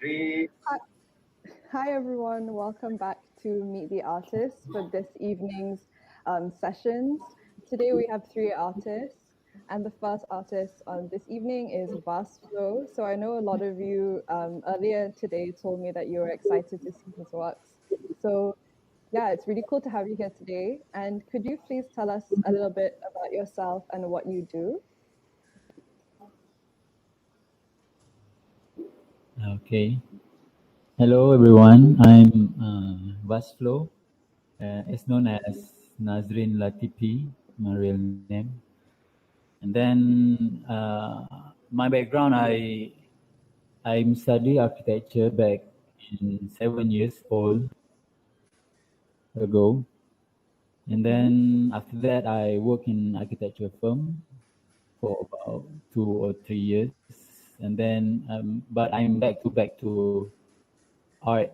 Hi, hi everyone, welcome back to Meet the Artists for this evening's sessions. Today we have three artists, and the first artist on this evening is Vasflow. So I know a lot of you earlier today told me that you were excited to see his works. So yeah, it's really cool to have you here today. And could you please tell us a little bit about yourself and what you do? Okay. Hello, everyone. I'm Vasflow. It's known as Nazrin Latipi, my real name. And then my background, I'm study architecture back in 7 years old ago. And then after that, I work in architecture firm for about 2 or 3 years. And then, but I'm back to art.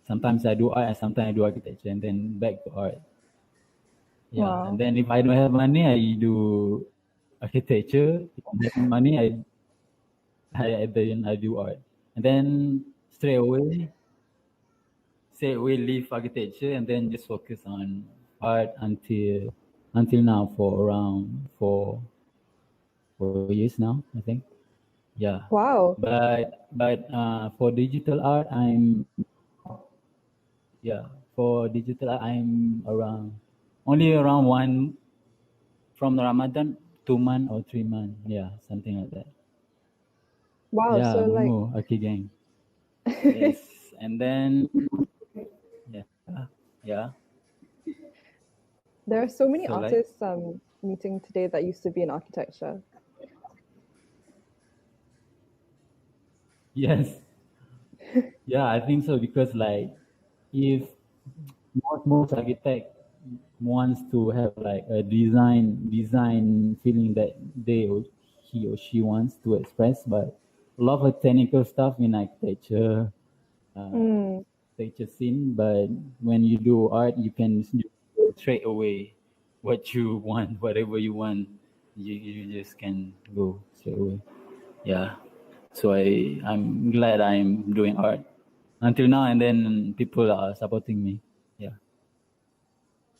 Sometimes I do art, and sometimes I do architecture, and then back to art. Yeah, and Wow. then if I don't have money, I do architecture. If I have money, then I do art. And then straight away leave architecture and then just focus on art until now for around 4 years now, I think. Yeah, Wow. but for digital art, yeah for digital art I'm around only around one from Ramadan 2 month or 3 month. Yeah, something like that. Wow. Yeah, So like Bungo, okay, gang. Yes, and then yeah, yeah. there are so many So like artists meeting today that used to be in architecture. yes, yeah, I think so because like if most architect wants to have like a design feeling that he or she wants to express, but a lot of technical stuff in architecture, uh, Mm, architecture scene. But when you do art, you can do straight away what you want, whatever you want. You just can go straight away. Yeah. So I'm glad I'm doing art until now, and then people are supporting me. Yeah.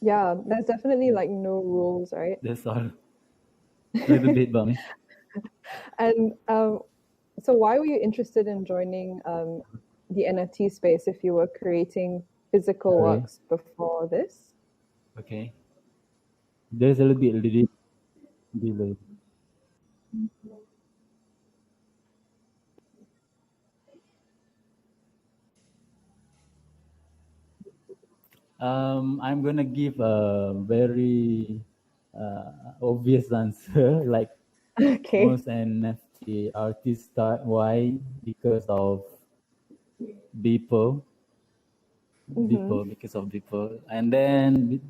yeah, there's definitely Yeah. like no rules, right? That's all. A little bit about me. And so why were you interested in joining the NFT space if you were creating physical Sorry. works before this? Okay. There's a little bit delay. I'm gonna give a very obvious answer, like Okay. most NFT artists start. Why? Because of people, Mm-hmm. because of people, and then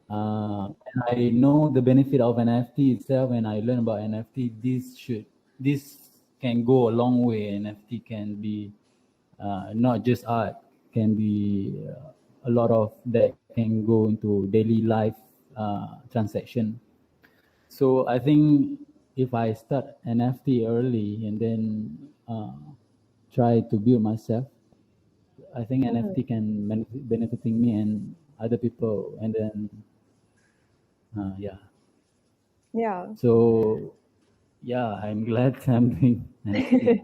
and I know the benefit of NFT itself. When I learn about NFT, this can go a long way. NFT can be not just art, can be a lot of that can go into daily life transaction. So I think if I start NFT early and then try to build myself, I think Mm-hmm. NFT can benefiting me and other people, and then yeah. Yeah. So yeah, I'm glad I'm doing NFT.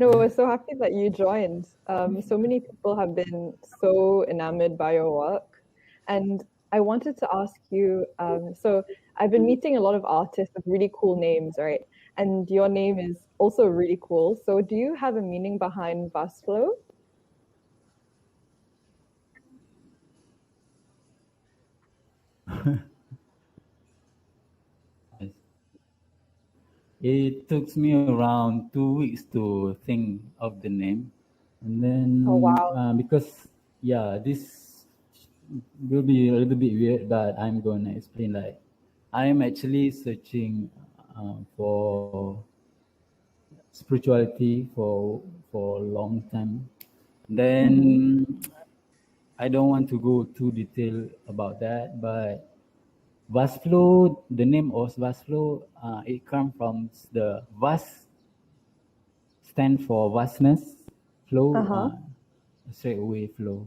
No, we're so happy that you joined. So many people have been so enamored by your work. And I wanted to ask you, so I've been meeting a lot of artists with really cool names, right? And your name is also really cool. So do you have a meaning behind Vasflow? Yes. It took me around 2 weeks to think of the name, and Oh, then wow. because yeah, this will be a little bit weird, but I'm gonna explain. Like, I'm actually searching for spirituality for a long time. Mm-hmm. Then I don't want to go too detailed about that, but Vasflow, the name of Vasflow, it comes from the vas stand for vastness, flow, Uh-huh. straight away flow.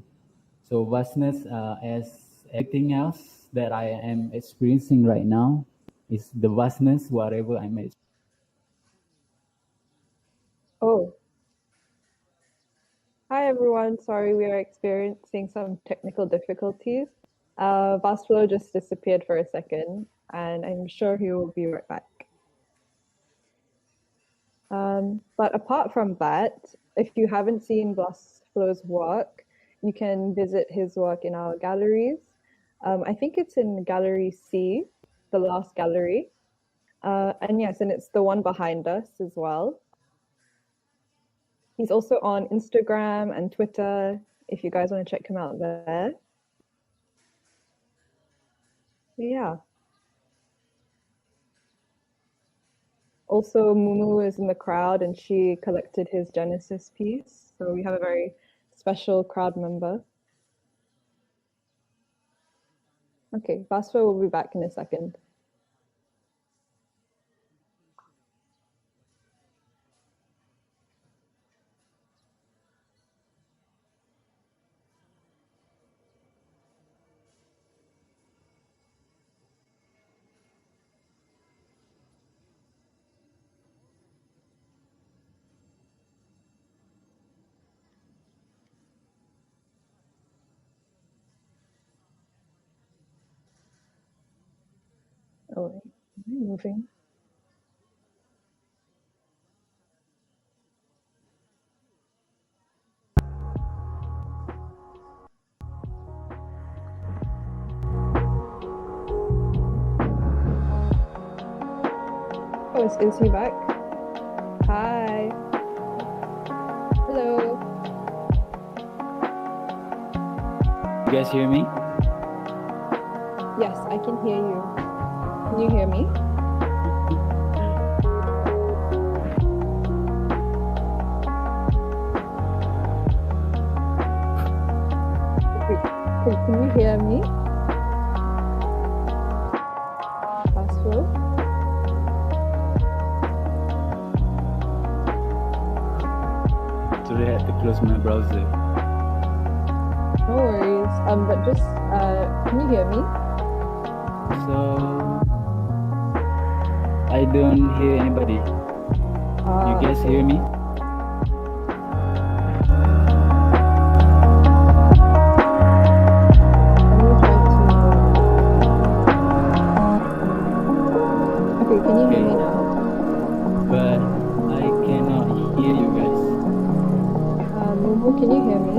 So vastness, as everything else that I am experiencing right now, is the vastness, whatever I'm experiencing. Oh, hi everyone. Sorry, we are experiencing some technical difficulties. Vasflow just disappeared for a second, and I'm sure he will be right back. But apart from that, if you haven't seen Vasflow's work, you can visit his work in our galleries. I think it's in Gallery C, the last gallery. And yes, and it's the one behind us as well. He's also on Instagram and Twitter if you guys want to check him out there. Yeah. Also, Mumu is in the crowd and she collected his Genesis piece. So we have a very special crowd member. Okay, Vasco will be back in a second. Oh, moving. Oh, is he back? Hi. Hello. You guys hear me? Yes, I can hear you. Can you hear me? Can you hear me? Vasco? Sorry, I had to close my browser. No worries. But just can you hear me? So I don't hear anybody. You guys Okay. hear me? Okay, can you hear me now? But I cannot hear you guys. Mumu, can you hear me?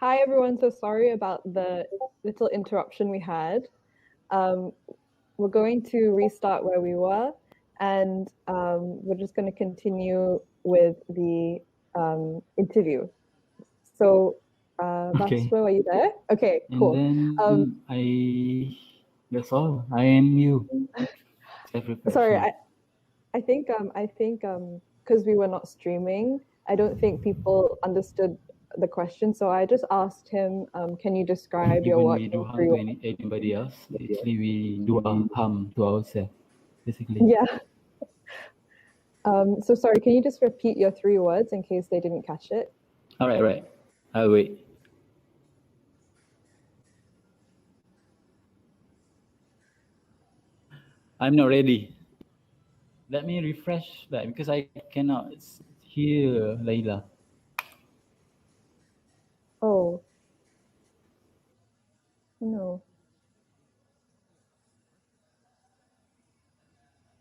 Hi everyone, so sorry about the little interruption we had. We're going to restart where we were, and we're just going to continue with the interview. So, Okay. Vasflow, are you there? Okay, And cool. then that's all. I am you. Sorry, Self-reflection. I think because we were not streaming, I don't think people understood the question. So I just asked him, can you describe your Even work we do in harm three to words? anybody else, actually we do harm to ourselves, basically. Yeah. So sorry, can you just repeat your 3 words in case they didn't catch it? All right. I'll wait. I'm not ready. Let me refresh that because I cannot hear Layla. Oh, no.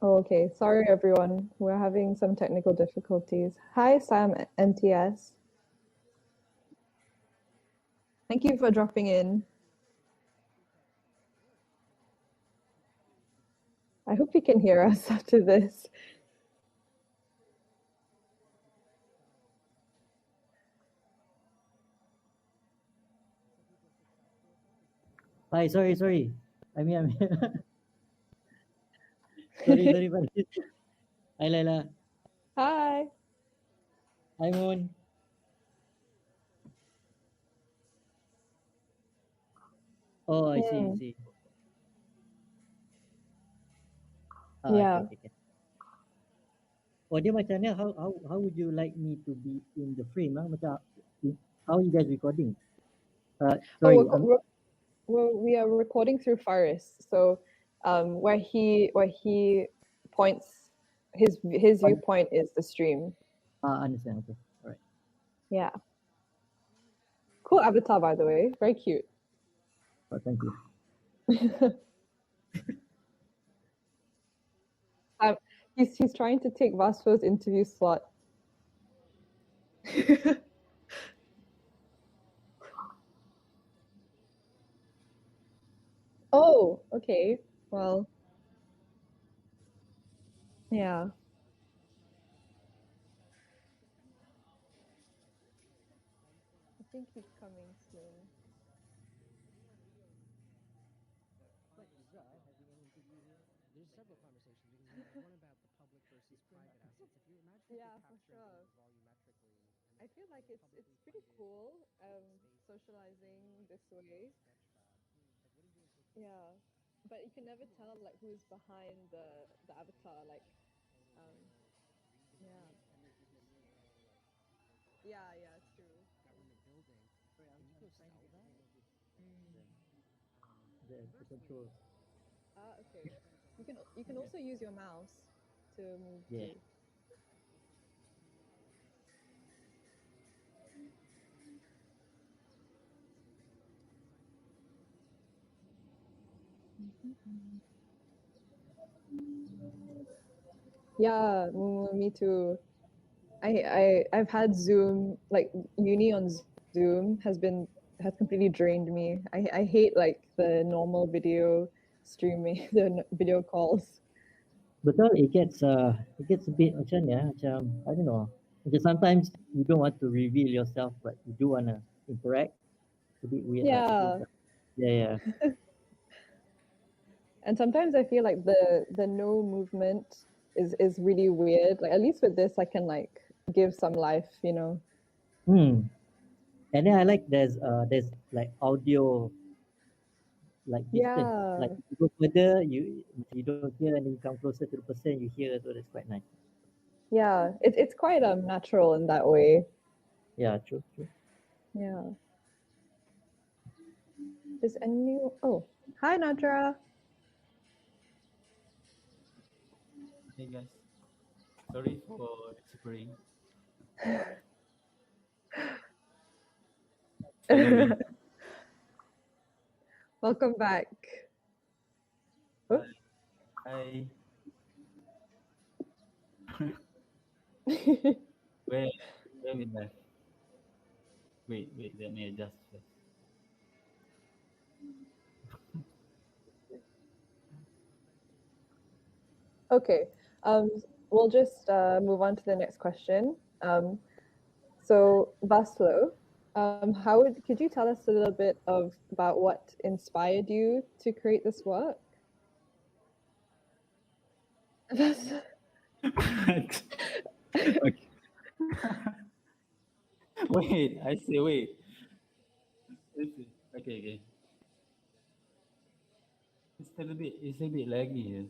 Oh, okay. Sorry, everyone. We're having some technical difficulties. Hi, Sam NTS. Thank you for dropping in. I hope you can hear us after this. Hi, sorry. I'm here. Sorry, buddy. Hi, Laila. Hi. Hi, Moon. Oh, I see. Yeah. Okay. Oh, dia macam ni, how would you like me to be in the frame? Macam, how you guys recording? Sorry. We are recording through Faris. So where he points, his viewpoint is the stream. Understand. Okay. All right. Yeah. Cool avatar, by the way. Very cute. Oh, thank you. He's trying to take Vasflow's interview slot. Oh, okay. Well, yeah. I think he's coming soon. There's several conversations because there's one about the public versus private assets. If you imagine Yeah, for capturing sure. things volumetrically, I feel like it's pretty cool socializing this way. Yeah, but you can never tell like who's behind the avatar. Like, yeah, yeah, true. government building, and you go sell that. The control. Okay. You can also use your mouse to move Yeah. too. Yeah, me too. I've had Zoom, like uni on Zoom has completely drained me. I hate like the normal video streaming, the video calls. Betul, it gets a bit macam ya, macam I don't know. Macam sometimes you don't want to reveal yourself, but you do want to interact. It's a bit weird. Yeah. Yeah. And sometimes I feel like the no movement is really weird. Like at least with this I can like give some life, you know. And then I like there's like audio like distance. Yeah. Like you go further, you don't hear, and then you come closer to the person, you hear. So that's quite nice. Yeah. It's quite natural in that way. Yeah, true. Yeah. Is any oh, hi Nadra. Hey guys, sorry for disappearing. Finally. Welcome back. Oh. Hi. Where we left? Wait, let me adjust first. Okay, we'll just move on to the next question. So Vasflow, could you tell us a little bit about what inspired you to create this work? Okay. Wait, I say wait. Okay. It's a bit laggy here.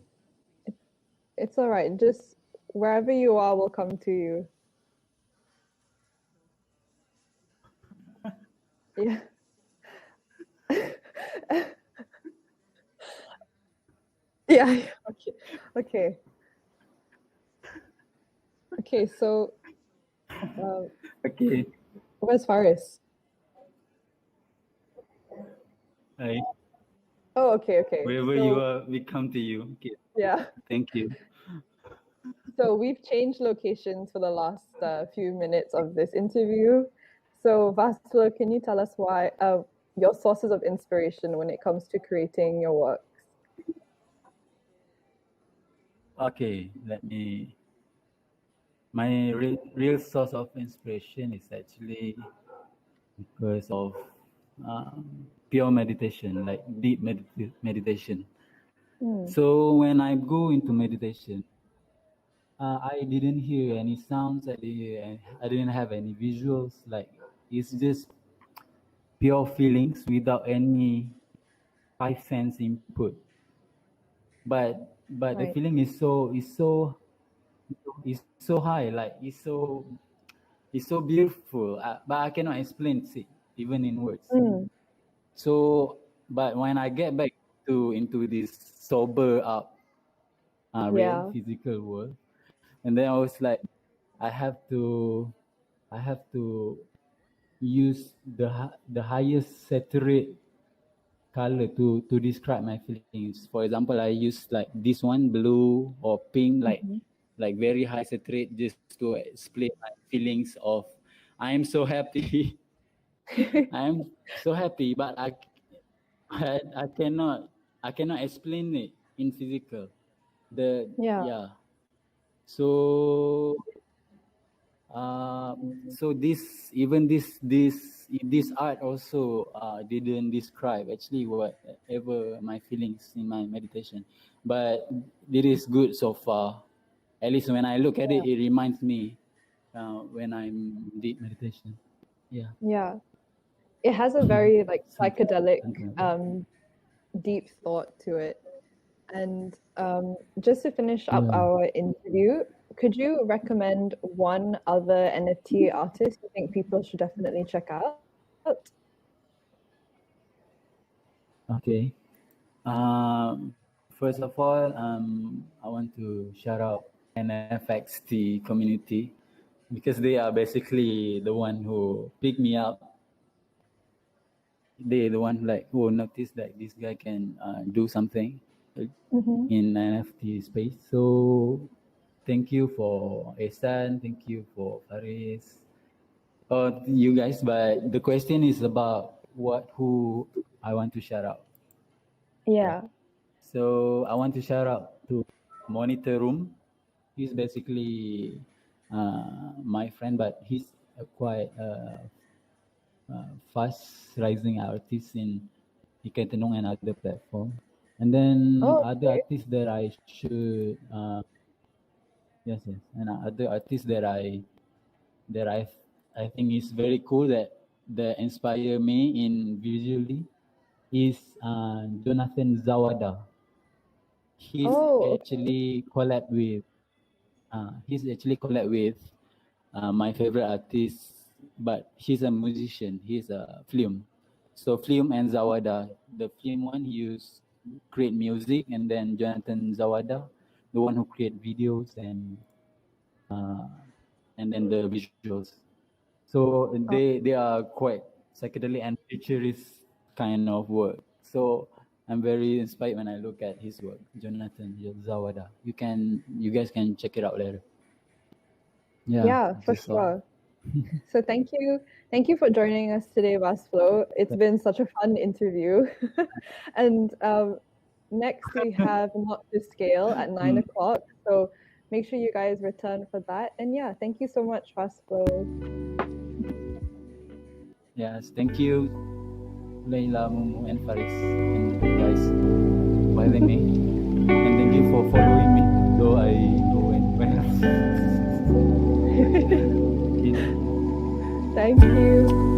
It's all right. Just wherever you are, we'll come to you. Yeah. Yeah. Okay. Okay. So, Okay. where's Faris? Hi. Oh, okay. Wherever you are, we come to you. Okay. Yeah. Thank you. So we've changed locations for the last few minutes of this interview. So Vasflow, can you tell us why your sources of inspiration when it comes to creating your works? Okay, my real source of inspiration is actually because of pure meditation, like deep meditation. So when I go into meditation, I didn't hear any sounds. I didn't have any visuals. Like it's just pure feelings without any five sense input. But the Right. feeling is so high. Like it's so beautiful. But I cannot explain it even in words. So, but when I get back into this sober up, real Yeah. physical world, and then I was like, I have to use the highest saturate color to describe my feelings. For example, I use like this one, blue or pink, like very high saturate, just to explain my feelings of I am so happy. I am so happy, but I cannot explain it in physical. Yeah. So so this art also didn't describe actually whatever my feelings in my meditation, but it is good so far. At least when I look at it, it reminds me when I'm deep meditation. Yeah. Yeah. It has a very like psychedelic, Something like deep thought to it. And just to finish up Yeah. our interview, could you recommend one other NFT artist you think people should definitely check out? Okay. First of all, I want to shout out NFXT community because they are basically the one who picked me up. They the one like who noticed that this guy can do something in NFT space. So thank you for Ehsan, thank you for Faris, you guys. But the question is about who I want to shout out. Yeah. So I want to shout out to Monitor Room. He's basically my friend, but he's a quite fast rising artist in Iketenong and other platform. And then other artists that I should yes, and other artists that I think is very cool that inspire me in visually is Jonathan Zawada. He's actually collab with my favorite artist, but he's a musician. He's a film. So film and Zawada. The film one he used create music, and then Jonathan Zawada, the one who create videos and then the visuals. So they are quite psychedelic and futurist kind of work. So I'm very inspired when I look at his work, Jonathan Zawada. You guys can check it out later. Yeah, for that's all. sure. So thank you for joining us today, Vasflow. It's been such a fun interview. And next we have Not to Scale at 9 o'clock. So make sure you guys return for that. And yeah, thank you so much, Vasflow. Yes, thank you, Leila, Mumu, and Faris, and you guys for having me. And thank you for following me, though I go and Thank you.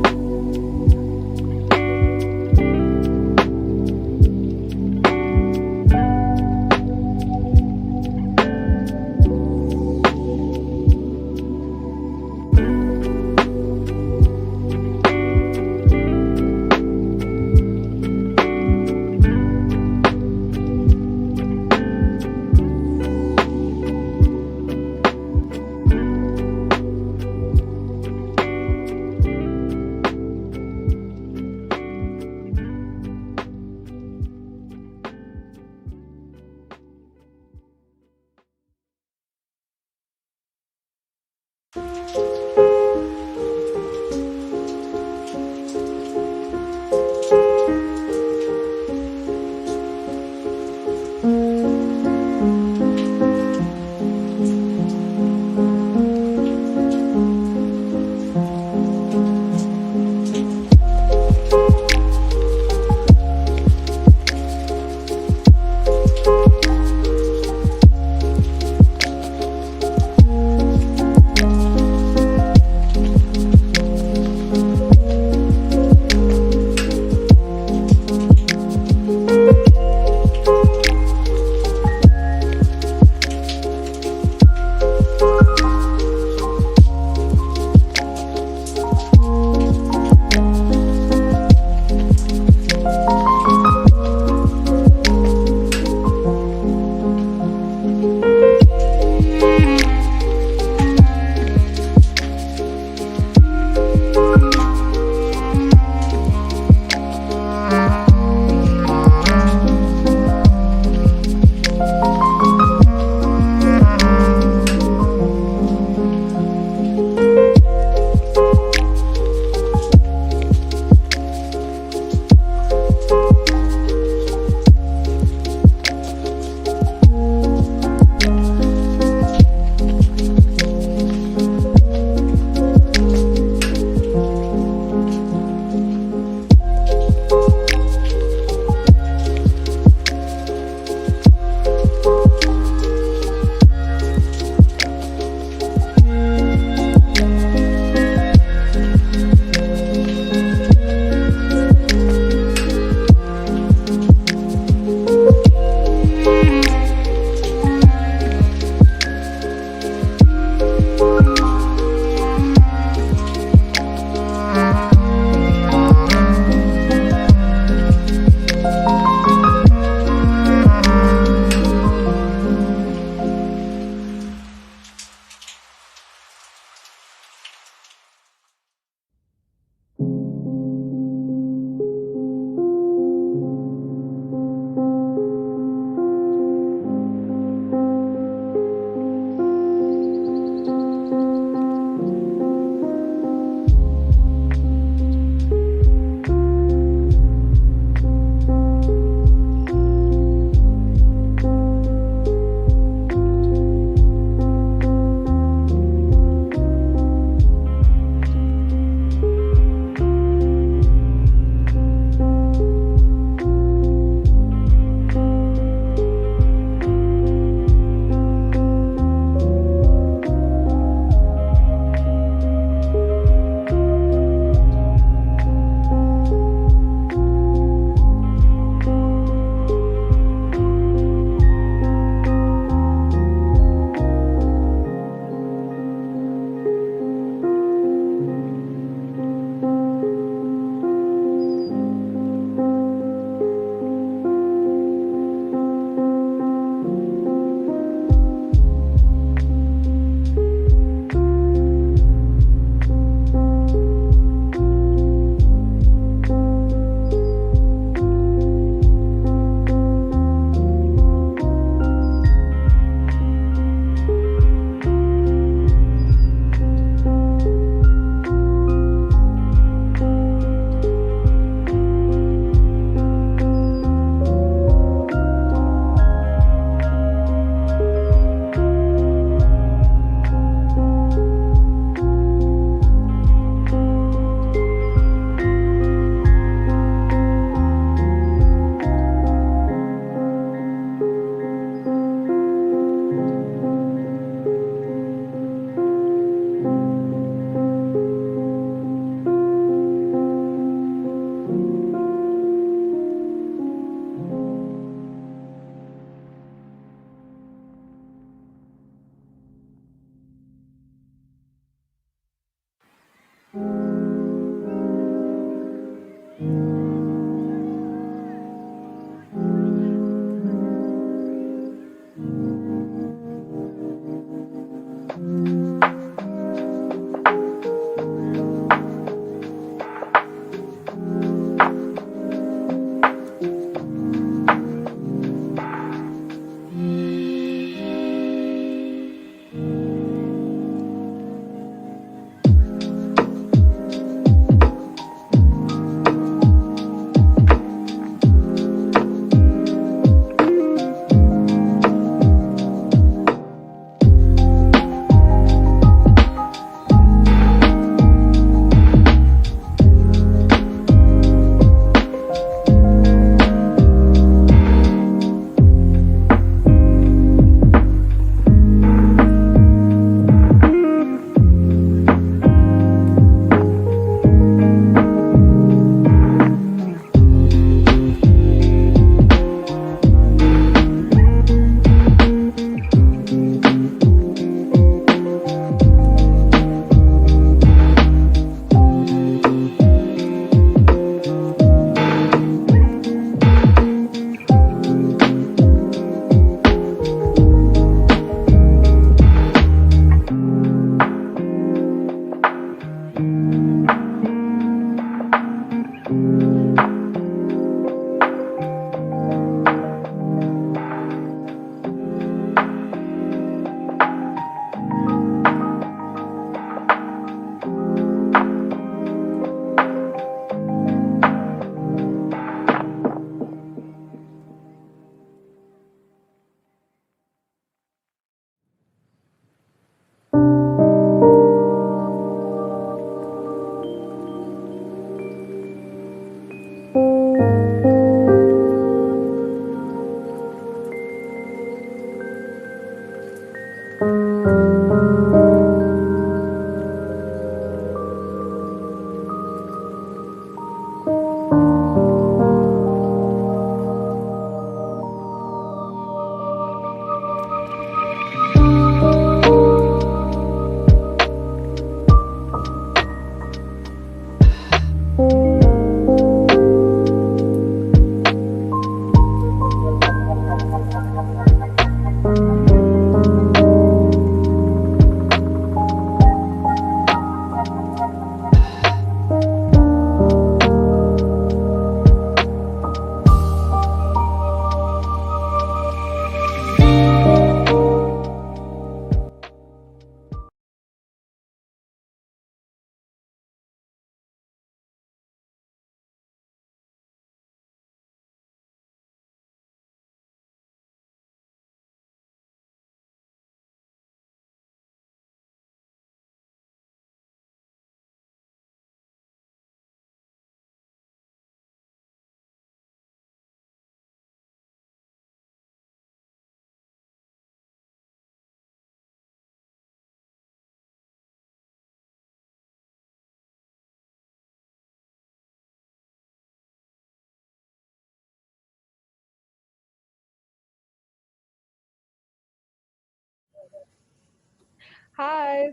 Hi,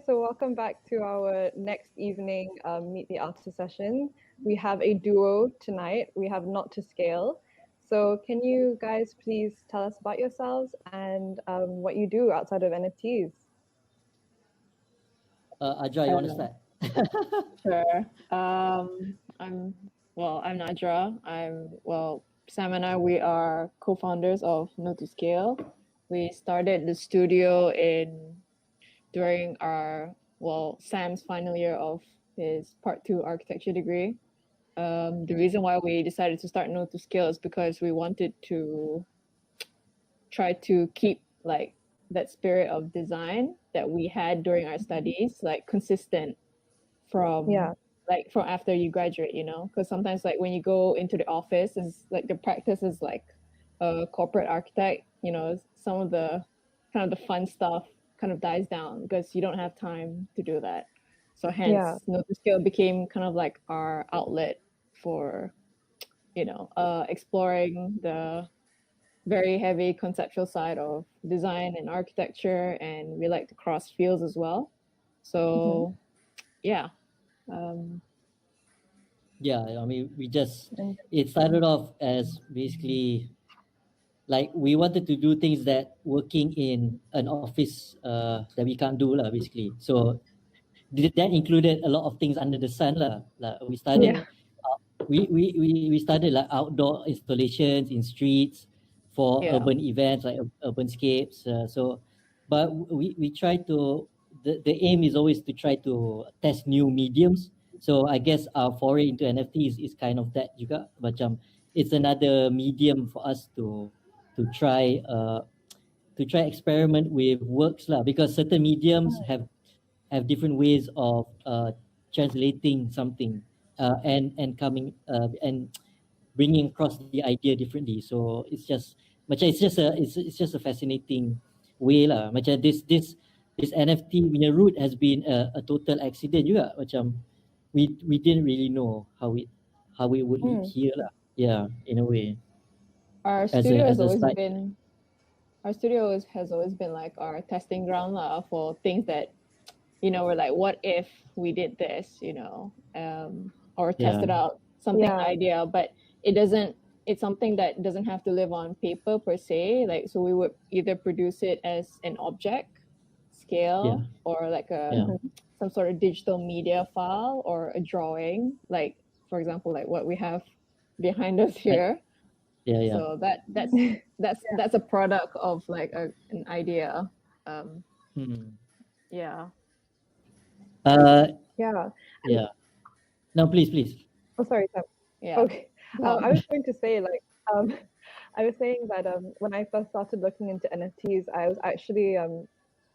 so welcome back to our next evening Meet the Artist session. We have a duo tonight. We have Not to Scale. So can you guys please tell us about yourselves and what you do outside of NFTs? Ajay, you want to start? Sure. I'm Najra. Sam and I, we are co-founders of Not to Scale. We started the studio during Sam's final year of his part 2 architecture degree. The reason why we decided to start Not to Scale is because we wanted to try to keep like that spirit of design that we had during our studies, like consistent from after you graduate, you know, because sometimes like when you go into the office, is like the practice is like a corporate architect, you know, some of the kind of the fun stuff kind of dies down because you don't have time to do that. So hence Not to Scale became kind of like our outlet for, you know, exploring the very heavy conceptual side of design and architecture, and we like to cross fields as well. So yeah, Yeah, I mean, And it started off as basically like we wanted to do things that working in an office that we can't do lah, basically. So that included a lot of things under the sun lah. Like we started, yeah, we started like outdoor installations in streets for Yeah. urban events like urbanscapes. But we try to the aim is always to try to test new mediums. So I guess our foray into NFT is kind of that juga. Macam it's another medium for us to try experiment with works lah, because certain mediums have different ways of translating something and coming and bringing across the idea differently. So it's just a fascinating way lah. Macam this NFT punya root has been a total accident juga. Macam we didn't really know how it would lead here lah. Yeah, in a way. Our As studio a has always side. been has always been like our testing ground for things that, you know, we're like, what if we did this, you know, or tested out something Yeah. idea, but it's something that doesn't have to live on paper per se. Like, so we would either produce it as an object scale or like some sort of digital media file or a drawing, like for example, like what we have behind us here. Yeah. So that's a product of like an idea. Yeah. yeah. Yeah. No, please. Oh, sorry, Sam. Yeah. Okay. I was going to say, like, I was saying that when I first started looking into NFTs, I was actually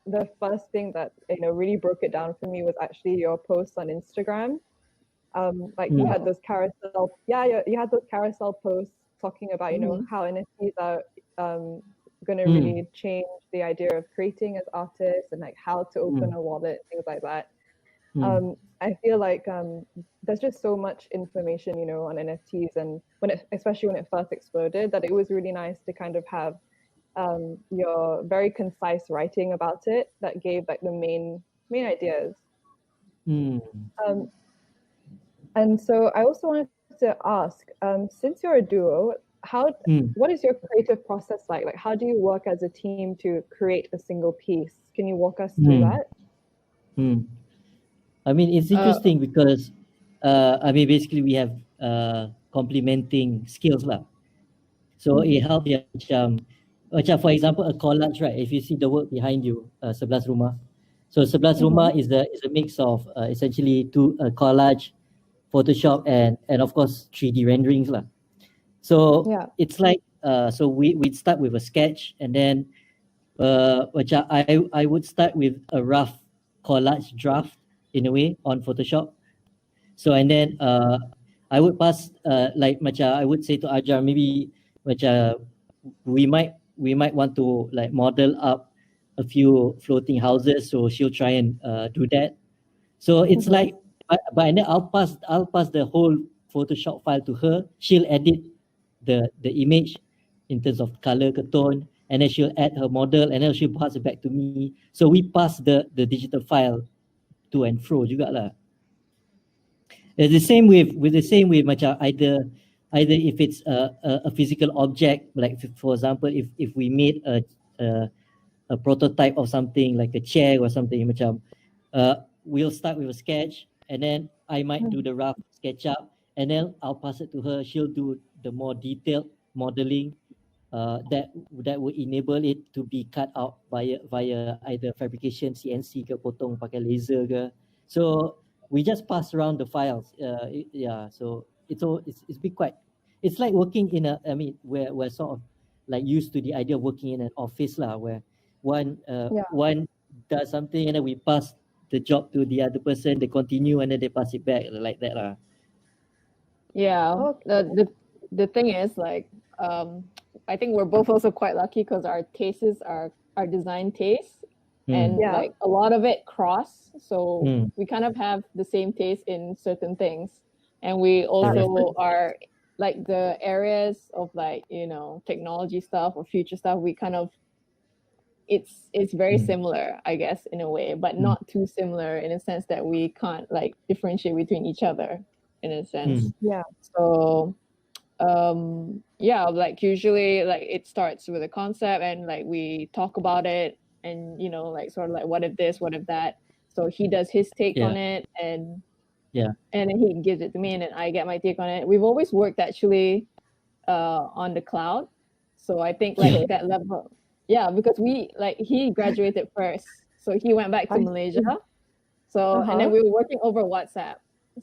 the first thing that really broke it down for me was actually your posts on Instagram. Like you had those carousel, you had those carousel posts talking about how NFTs are going to really change the idea of creating as artists and like how to open a wallet, things like that. I feel like there's just so much information, on NFTs, and especially when it first exploded, that it was really nice to kind of have your very concise writing about it that gave like the main ideas. And so I also wanted to ask, since you're a duo, what is your creative process like? Like, how do you work as a team to create a single piece? Can you walk us through that? I mean, it's interesting because I mean, basically we have complementing skills lah. So it helps macam for example a collage, right? If you see the work behind you, 11 rumah. So 11 rumah is a mix of essentially a collage, Photoshop and of course 3D renderings lah. So it's like so we'd start with a sketch, and then macam I would start with a rough collage draft in a way on Photoshop. So and then I would pass like macam I would say to Ajar, maybe macam we might want to like model up a few floating houses, so she'll try and do that. So it's like but and then I'll pass the whole Photoshop file to her. She'll edit the image in terms of color, tone, and then she'll add her model, and then she'll pass it back to me. So we pass the digital file to and fro juga lah. It's the same with macam either if it's a physical object, like for example if we made a prototype of something like a chair or something, macam we'll start with a sketch, and then I might do the rough SketchUp, and then I'll pass it to her. She'll do the more detailed modeling that would enable it to be cut out via either fabrication, CNC ke, potong pakai laser ke. So we just pass around the files. So it's been quite. It's like working in we're sort of like used to the idea of working in an office lah, where one does something and then we pass the job to the other person, they continue and then they pass it back like that lah. Yeah. The thing is like I think we're both also quite lucky because our tastes are our design tastes, and like a lot of it cross, so we kind of have the same taste in certain things, and we also are like the areas of like technology stuff or future stuff, we kind of it's very similar, I guess, in a way, but not too similar in a sense that we can't like differentiate between each other in a sense. Yeah. So yeah, like usually like it starts with a concept and like we talk about it and you know like sort of like what if this, what if that. So he does his take on it and then he gives it to me and then I get my take on it. We've always worked actually on the cloud. So I think like that level, because we like he graduated first. So he went back to Malaysia. So and then we were working over WhatsApp.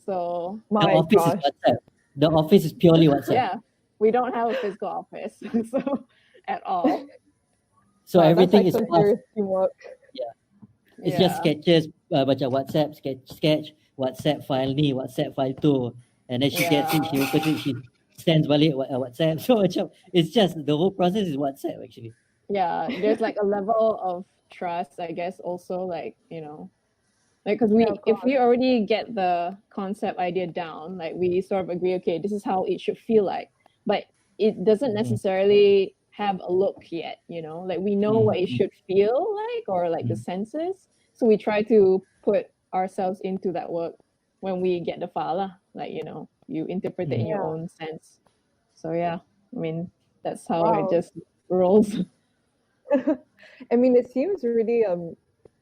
So The office is WhatsApp. The office is purely WhatsApp. yeah, we don't have a physical office so at all. So everything is some serious teamwork. It's just sketches, macam WhatsApp, sketch, WhatsApp file ni, WhatsApp file tu. And then she gets it, she opens it, she sends balik WhatsApp. So macam, it's just, the whole process is WhatsApp actually. Yeah, there's like a level of trust, I guess, also like, you know, like, because if we already get the concept idea down, like we sort of agree, okay, this is how it should feel like, but it doesn't necessarily have a look yet, you know, like we know what it should feel like or like the senses. So we try to put ourselves into that work when we get the file, like, you know, you interpret it in your own sense. So yeah, I mean, that's how it just rolls. I mean, it seems really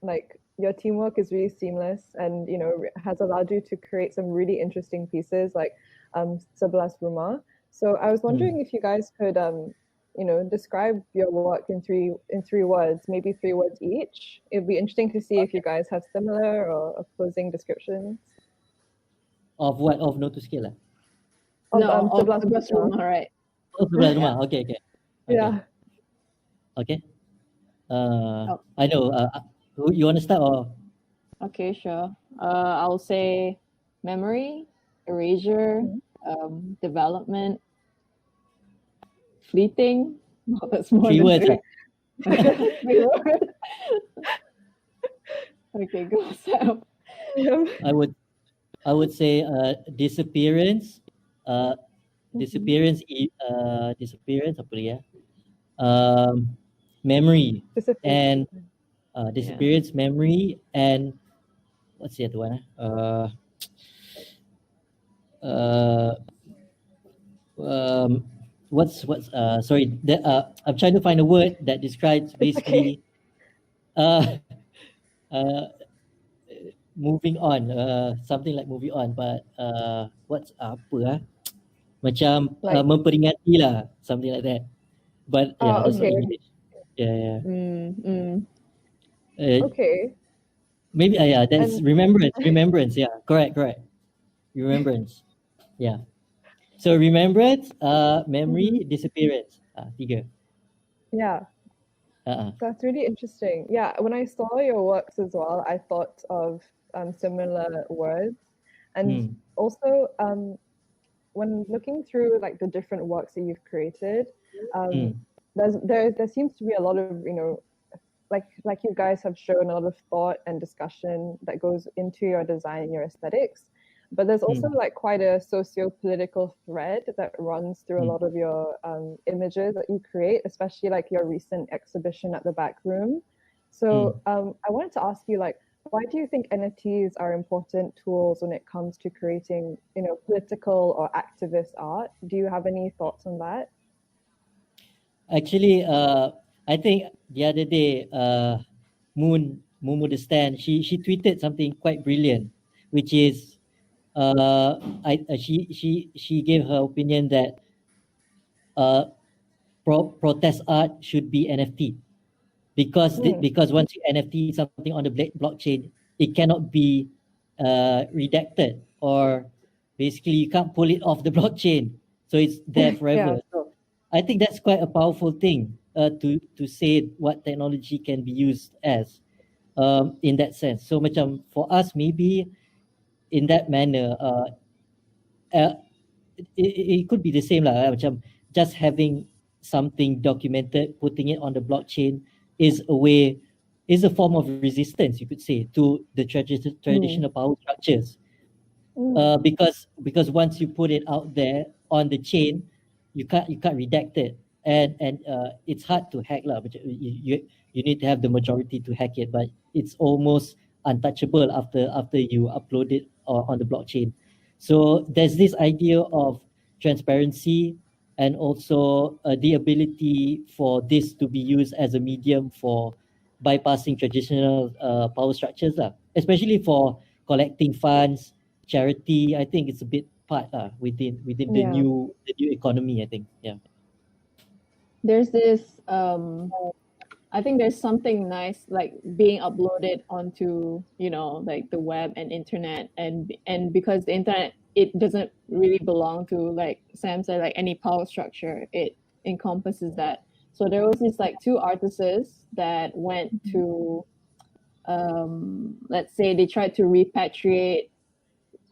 like your teamwork is really seamless and, you know, has allowed you to create some really interesting pieces like Sebelas Rumah. So I was wondering if you guys could, you know, describe your work in three words, maybe 3 words each. It'd be interesting to see if you guys have similar or opposing descriptions. Of what? Of no to scale? Of Sebelas Rumah, right? Oh, Sebelas Rumah. Okay. Yeah. Okay. I know. You want to start or? Okay, sure. I'll say memory, erasure, development, fleeting. Oh, that's more 3 words. Three words. Okay, go Sam. I would say disappearance. Disappearance. Disappearance. Apa lagi ya? Memory and disappearance, memory, and what's the other one? What's sorry, I'm trying to find a word that describes basically moving on, something like moving on, but what's apa macam like, memperingati lah, something like that, but yeah, that's not English. Okay. Maybe that's remembrance. Yeah, correct. Remembrance. Yeah. So remembrance, memory, disappearance. 3. Yeah. That's really interesting. Yeah, when I saw your works as well, I thought of similar words, and also when looking through like the different works that you've created, there seems to be a lot of, you know, like you guys have shown a lot of thought and discussion that goes into your design and your aesthetics. But there's also like quite a socio-political thread that runs through a lot of your images that you create, especially like your recent exhibition at the back room. So I wanted to ask you, like, why do you think NFTs are important tools when it comes to creating, you know, political or activist art? Do you have any thoughts on that? Actually, I think the other day, Mumu the Stan, she tweeted something quite brilliant, which is she gave her opinion that protest art should be NFT because because once you NFT something on the blockchain, it cannot be redacted, or basically you can't pull it off the blockchain, so it's there forever. So I think that's quite a powerful thing to say what technology can be used as in that sense. So macam for us, maybe in that manner, it could be the same lah. Macam just having something documented, putting it on the blockchain is a form of resistance, you could say, to the traditional power structures. Because once you put it out there on the chain, you can't redact it. and it's hard to hack lah. But you need to have the majority to hack it, but it's almost untouchable after you upload it on the blockchain. So there's this idea of transparency and also the ability for this to be used as a medium for bypassing traditional power structures, especially for collecting funds, charity. I think it's a bit part within the Yeah. new economy, I think. Yeah. There's this I think there's something nice like being uploaded onto, you know, like the web and internet, and because the internet, it doesn't really belong to, like Sam said, like any power structure. It encompasses that. So there was this like two artists that went to let's say they tried to repatriate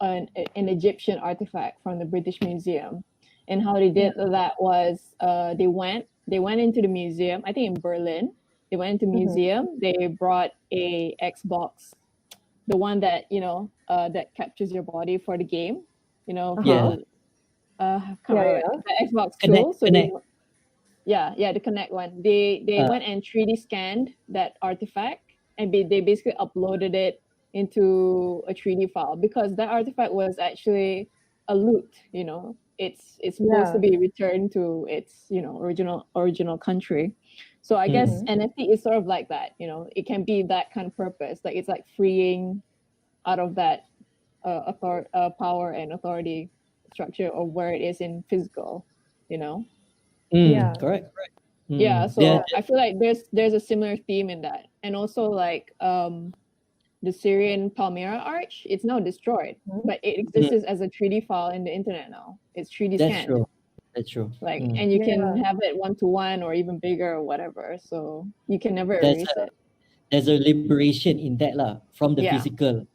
an Egyptian artifact from the British Museum. And how they did that was they went into the museum, I think in Berlin. They went into museum, they brought a Xbox, the one that, you know, that captures your body for the game, you know, Yeah. can't remember, the Xbox tool. So Connect. yeah, the Connect one. They went and 3D scanned that artifact, and they basically uploaded it into a 3D file, because that artifact was actually a loot, you know. It's supposed to be returned to its, you know, original country. So I guess NFT is sort of like that, you know. It can be that kind of purpose. Like it's like freeing out of that power and authority structure of where it is in physical, you know. Correct. Yeah, so I feel like there's a similar theme in that. And also like the Syrian Palmyra Arch, it's now destroyed, but it exists as a 3D file in the internet now. It's 3D scanned. That's true. Like, and you can have it 1-to-1 or even bigger or whatever. So you can never erase it. There's a liberation in that from the physical.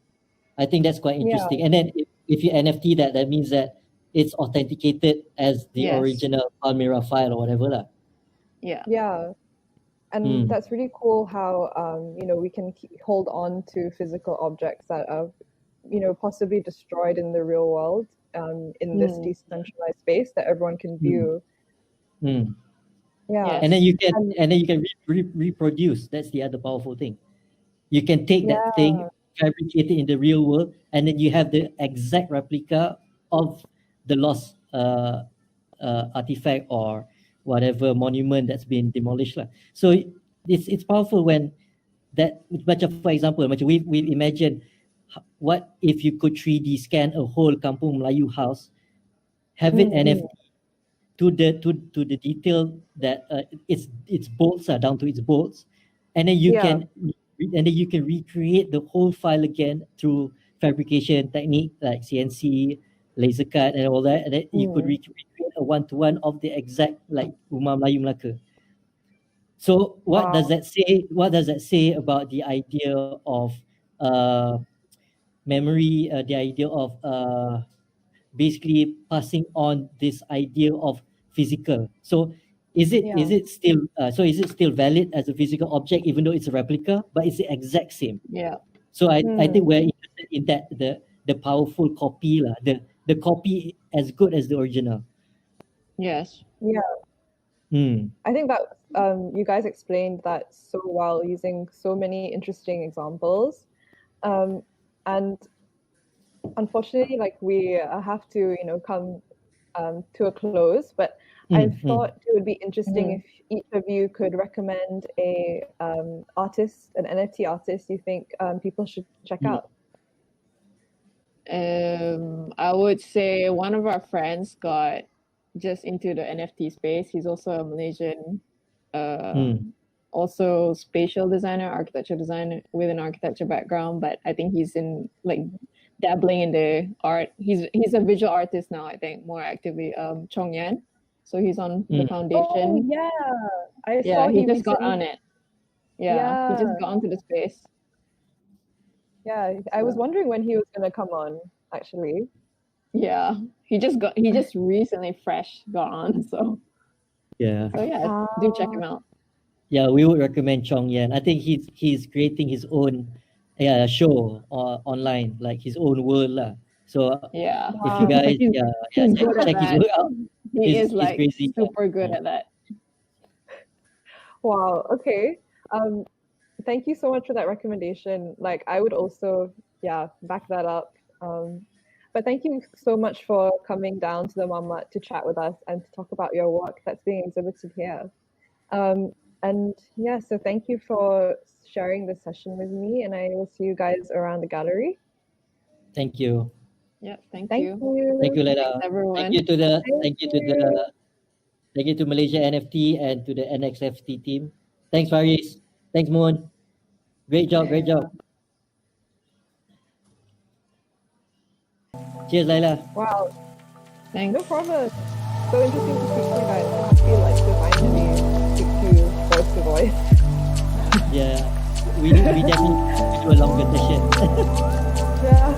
I think that's quite interesting. And then if you NFT that means that it's authenticated as the original Palmyra file or whatever Yeah. And that's really cool how, you know, we can hold on to physical objects that are, you know, possibly destroyed in the real world, in this decentralized space that everyone can view. Yeah. And then you can reproduce. That's the other powerful thing. You can take that thing, fabricate it in the real world, and then you have the exact replica of the lost artifact or whatever monument that's been demolished. So it's powerful when that, for example, we imagine what if you could 3D scan a whole Kampung Melayu house, have it NFT to the detail that its bolts are down to its bolts, and then you can recreate the whole file again through fabrication technique like CNC, laser cut, and all that. And then you could recreate a 1-to-1 of the exact like Rumah Melayu Melaka. So what does that say? What does that say about the idea of memory? The idea of basically passing on this idea of physical. So is it still valid as a physical object even though it's a replica, but it's the exact same? Yeah. So I think we're interested in that, the powerful copy, the copy as good as the original. Yes. Yeah. I think that you guys explained that so well, using so many interesting examples. And unfortunately, like we have to, you know, come to a close, but I thought it would be interesting if each of you could recommend a artist, an NFT artist you think people should check out. I would say one of our friends got just into the NFT space. He's also a Malaysian, also spatial designer, architecture designer with an architecture background, but I think he's in like dabbling in the art. He's a visual artist now, I think, more actively. Chong Yan. So he's on the foundation. Oh yeah, I saw he just got on it. Yeah, he just got onto the space. Yeah, I was wondering when he was gonna come on, actually. Yeah, he just recently fresh got on, so yeah. So yeah, do check him out. Yeah, we would recommend Chong Yan. I think he's creating his own show online, like his own world So yeah, if you guys check his work out. He is like crazy. super good at that. Wow. Okay. Thank you so much for that recommendation. Like, I would also, yeah, back that up. But thank you so much for coming down to the Mama to chat with us and to talk about your work that's being exhibited here. And yeah, so thank you for sharing this session with me, and I will see you guys around the gallery. Thank you. Yeah, thank Thank you. you. Thank you, Leda. Everyone. Thank you to the Thank thank you to Malaysia NFT and to the NXFT team. Thanks, Faris. Thanks, Moon. Great job, great job. Cheers, Laila. Wow, Thanks. no problem. So interesting to speak to you guys. So happy like to finally speak to you voice to voice. Yeah, we definitely do a longer session. Yeah.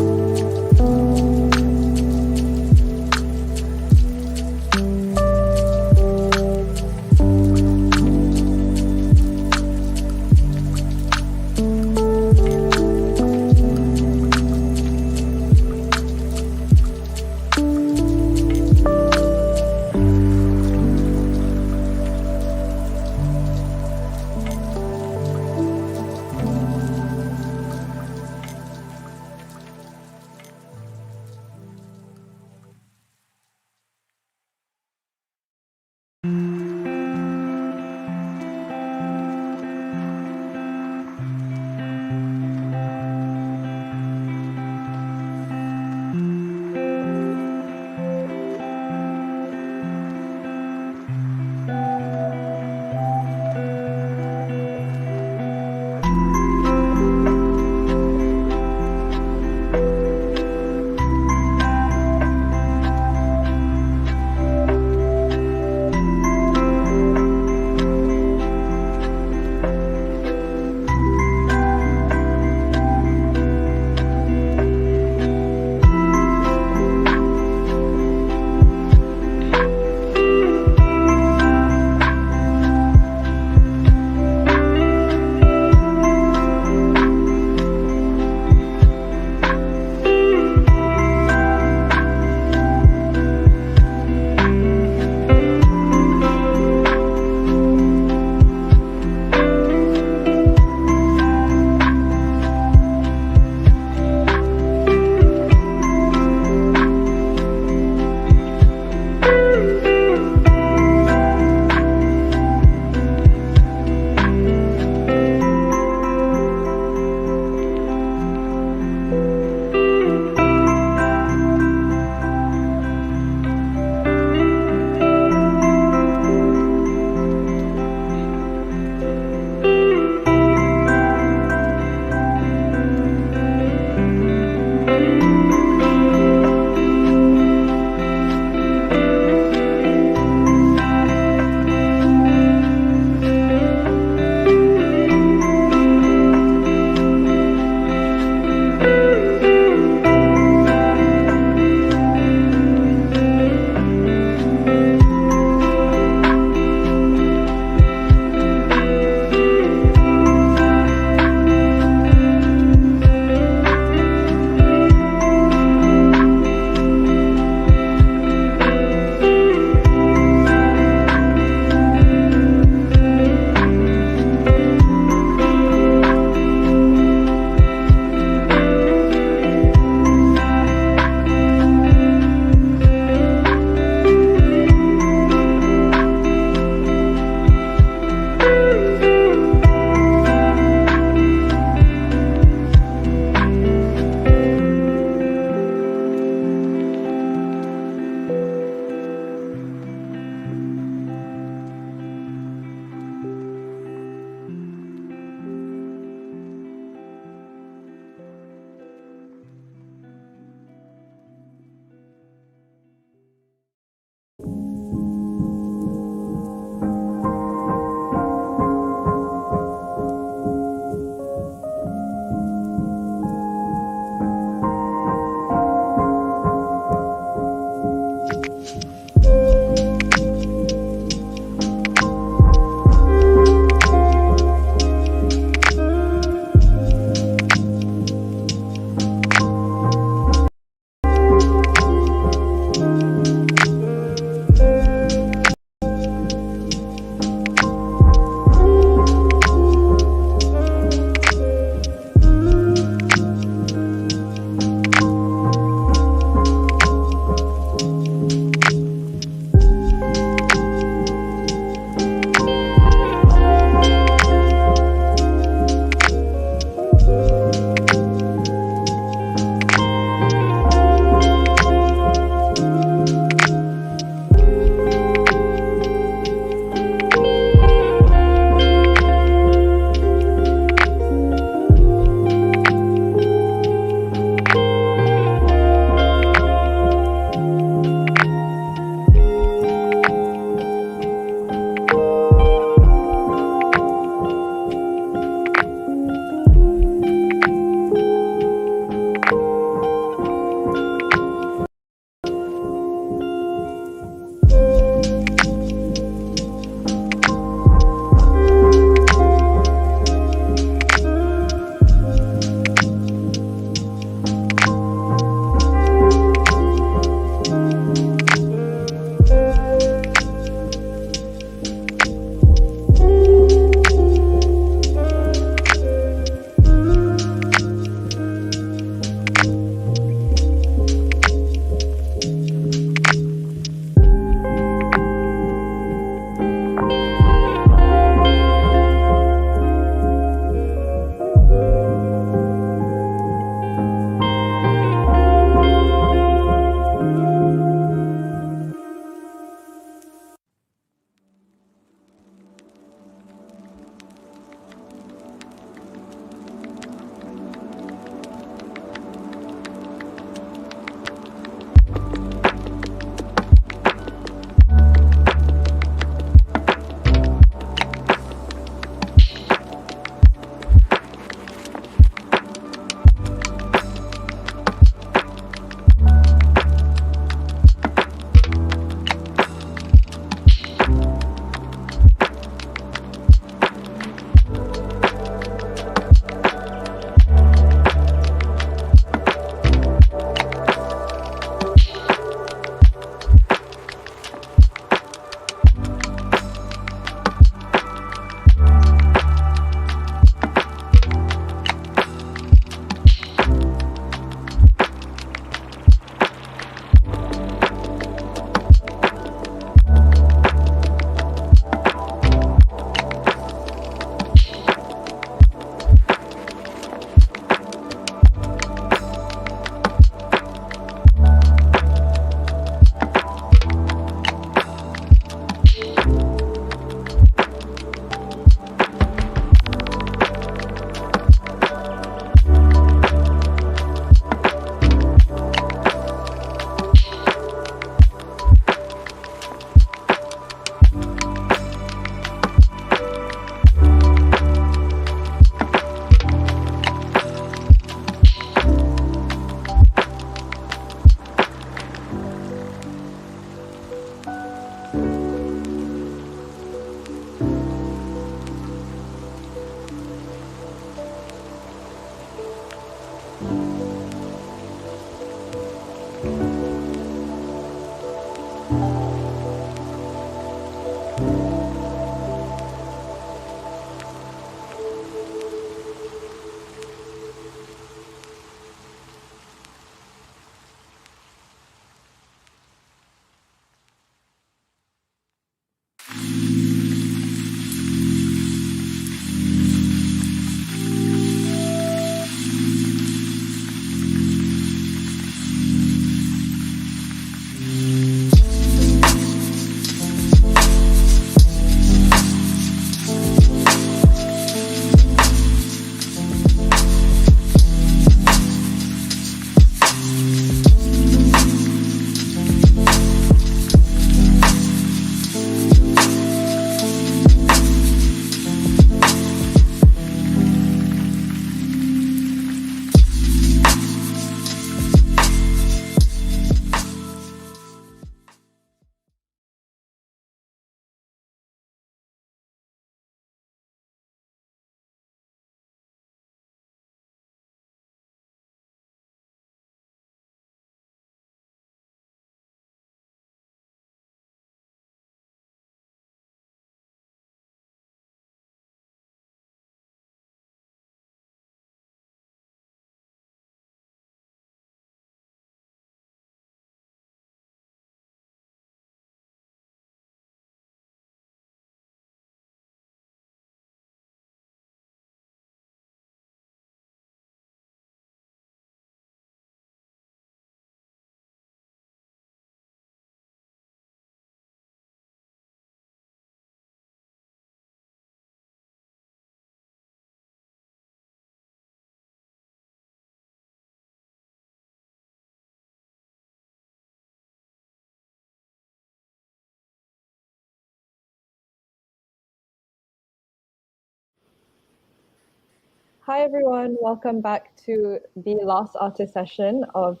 Hi everyone, welcome back to the last artist session of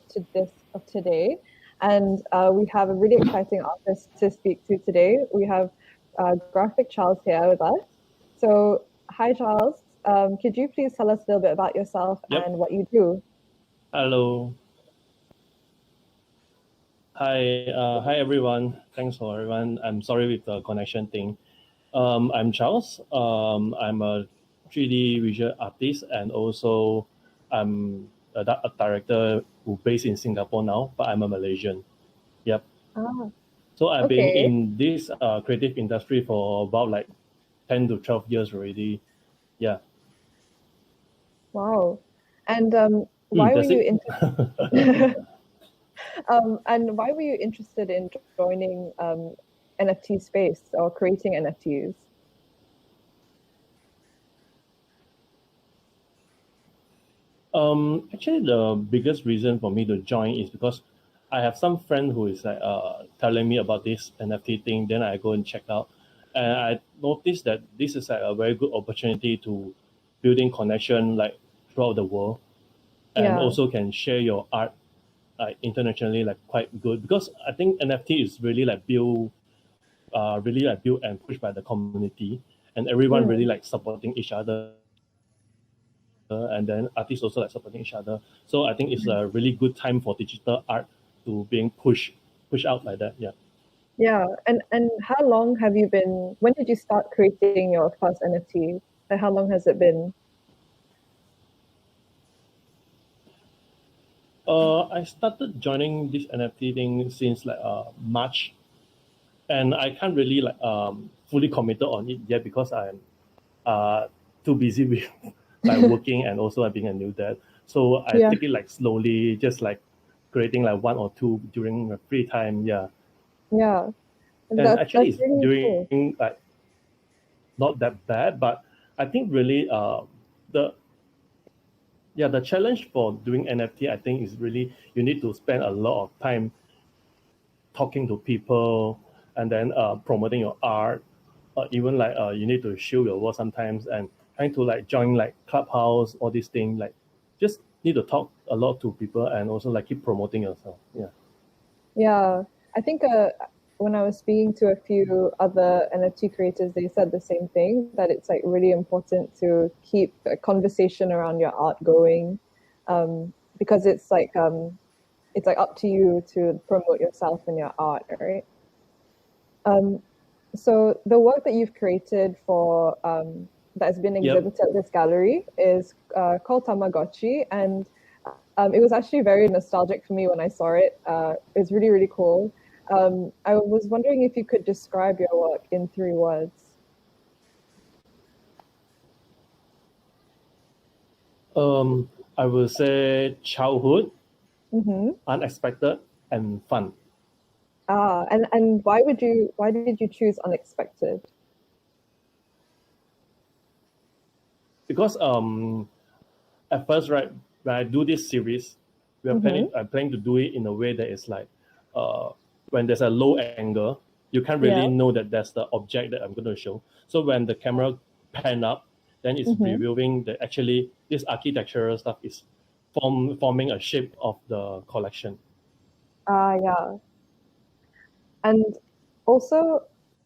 today. And we have a really exciting artist to speak to today. We have Grafake Charles here with us. So, hi Charles, could you please tell us a little bit about yourself and what you do? Hello. Hi everyone. Thanks for everyone. I'm sorry with the connection thing. I'm Charles. I'm a 3D visual artist and also I'm a director who based in Singapore now, but I'm a Malaysian. Yep. Ah, So I've been okay. in this creative industry for about like 10 to 12 years already. Yeah. Wow. And why were That's you it. and why were you interested in joining NFT space or creating NFTs? Actually, the biggest reason for me to join is because I have some friend who is like telling me about this NFT thing. Then I go and check out, and I noticed that this is like a very good opportunity to building connection like throughout the world, and Yeah. also can share your art like internationally like quite good because I think NFT is really like built and pushed by the community, and everyone really like supporting each other and then artists also like supporting each other. So I think it's a really good time for digital art to being pushed out like that. Yeah. Yeah, and how long have you been? When did you start creating your first NFT? And how long has it been? I started joining this NFT thing since like March, and I can't really like fully committed on it yet because I'm uh too busy with like working and also like being a new dad. So I Yeah, take it like slowly, just like creating like one or two during my free time. Yeah. yeah. And And that's actually it's really cool. doing like not that bad, but I think really the the challenge for doing NFT I think is really you need to spend a lot of time talking to people and then promoting your art. Even like you need to show your work sometimes and trying to like join like clubhouse all these things like just need to talk a lot to people and also like keep promoting yourself. Yeah. Yeah, I think when I was speaking to a few other NFT creators, they said the same thing, that it's like really important to keep a conversation around your art going, because it's like up to you to promote yourself and your art, right? Um, so the work that you've created for that has been Yep. exhibited at this gallery is called Tamagotchi, and it was actually very nostalgic for me when I saw it. It's really, really cool. I was wondering if you could describe your work in 3 words. I will say childhood, Mm-hmm. unexpected, and fun. And why did you choose unexpected? Because at first, right, when I do this series, Mm-hmm. I'm planning to do it in a way that is like, uh, when there's a low angle, you can't really Yeah. know that that's the object that I'm going to show. So when the camera pan up, then it's Mm-hmm. revealing that actually this architectural stuff is forming a shape of the collection. Yeah. And also,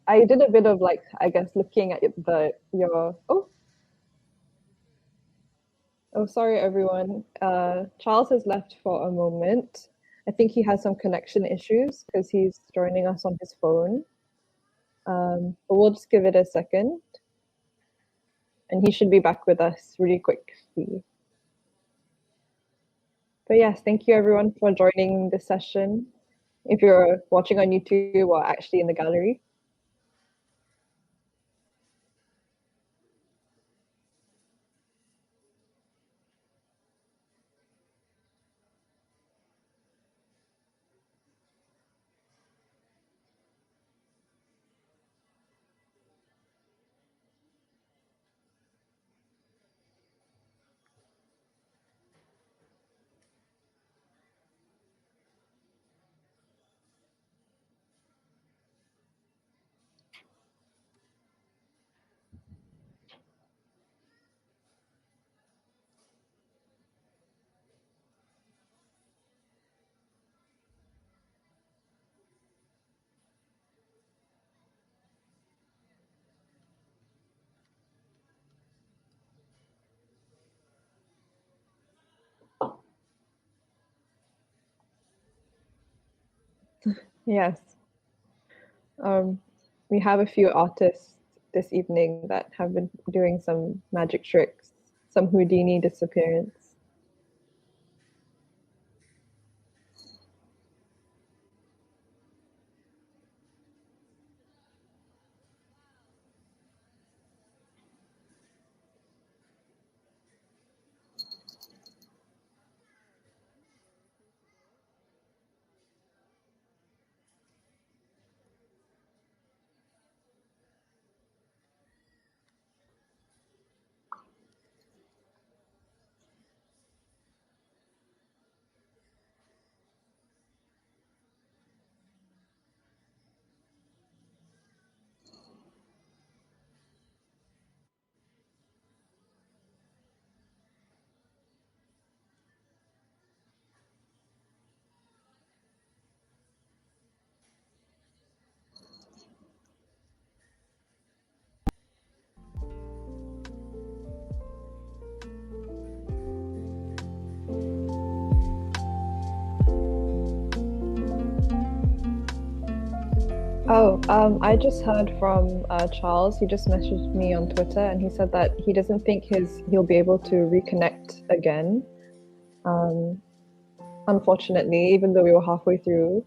I did a bit of like, I guess, looking at your oh, sorry, everyone. Charles has left for a moment. I think he has some connection issues because he's joining us on his phone. But we'll just give it a second, and he should be back with us really quickly. But yes, thank you everyone for joining the session. If you're watching on YouTube or actually in the gallery. Yes. We have a few artists this evening that have been doing some magic tricks, some Houdini disappearance. Oh, I just heard from Charles. He just messaged me on Twitter, and he said that he doesn't think he'll be able to reconnect again. Unfortunately, even though we were halfway through.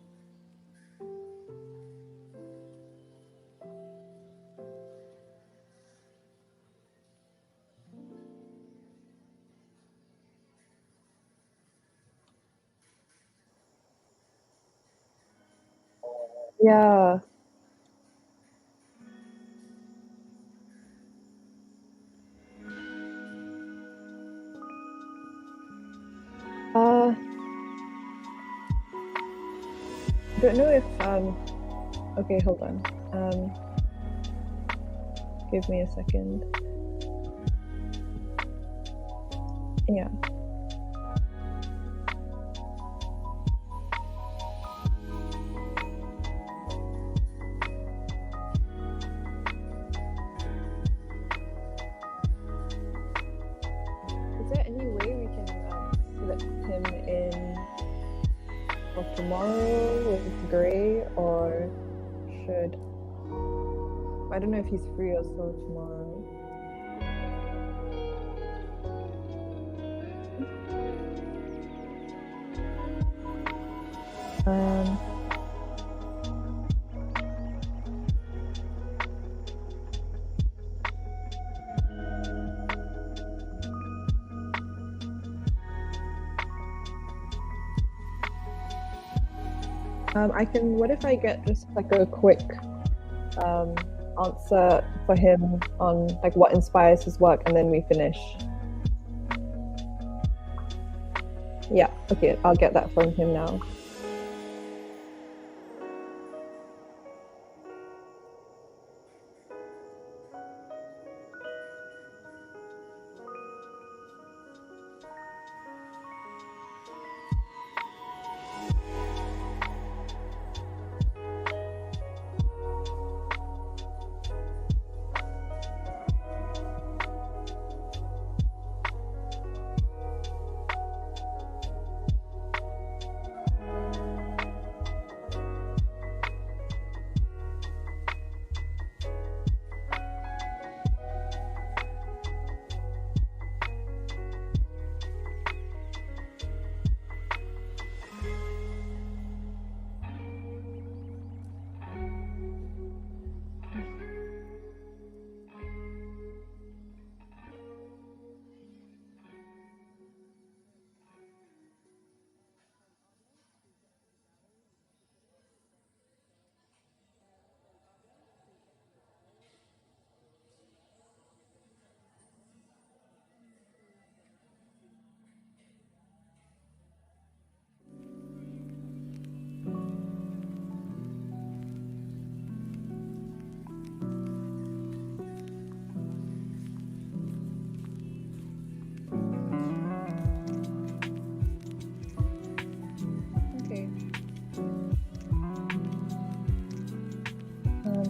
Yeah. Don't know if okay, hold on. Give me a second. Yeah. Is there any way we can slip him in for tomorrow with Gray, or should I don't know if he's free also tomorrow. I can. What if I get just like a quick answer for him on like what inspires his work, and then we finish. Yeah. Okay. I'll get that from him now.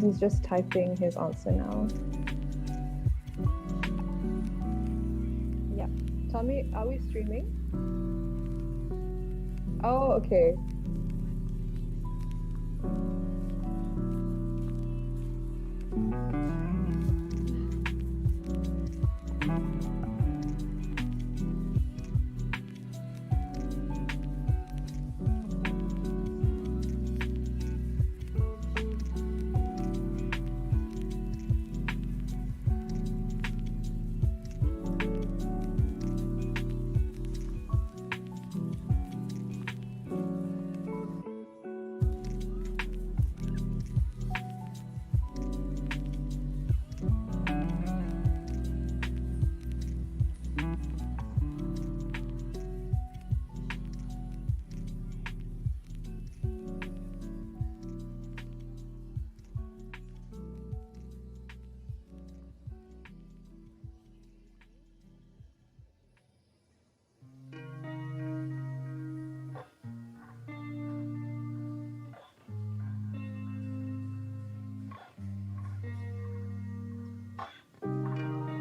He's just typing his answer now. Yeah. Tell me, are we streaming? Oh, okay.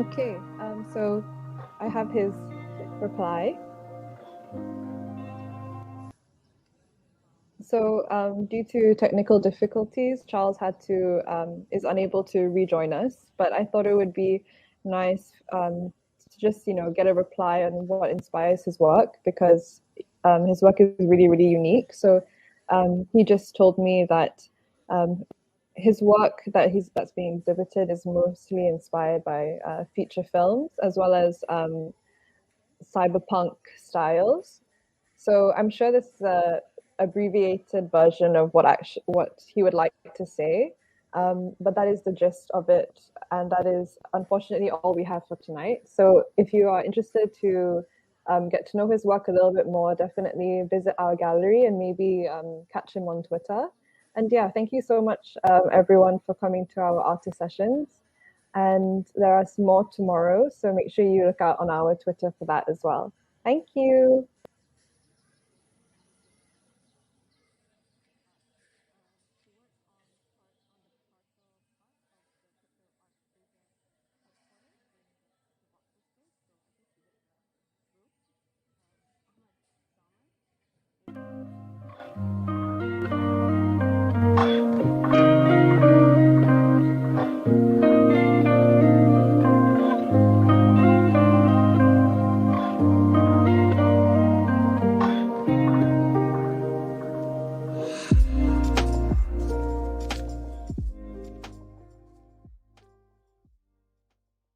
Okay, so I have his reply. So due to technical difficulties, Charles is unable to rejoin us, but I thought it would be nice to just, get a reply on what inspires his work, because his work is really, really unique. So he just told me that his work that's being exhibited is mostly inspired by feature films, as well as cyberpunk styles. So I'm sure this is a abbreviated version of what he would like to say, but that is the gist of it, and that is unfortunately all we have for tonight. So if you are interested to get to know his work a little bit more, definitely visit our gallery and maybe catch him on Twitter. And yeah, thank you so much, everyone, for coming to our artist sessions. And there are some more tomorrow, so make sure you look out on our Twitter for that as well. Thank you.